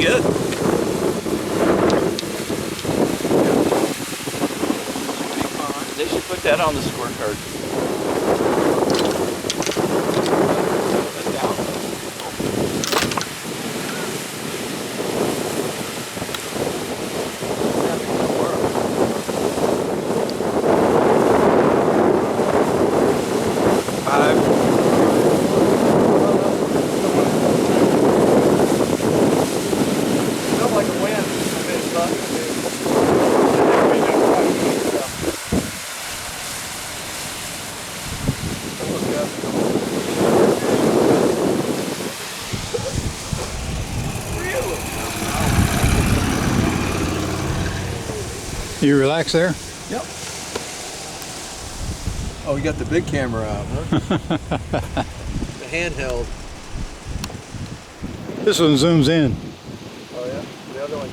good. They should put that on the scorecard. You relax there? Yep. Oh, we got the big camera out, huh? The handheld. This one zooms in. Oh yeah? The other one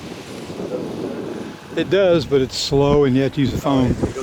doesn't. It does, but it's slow and you have to use the phone. It goes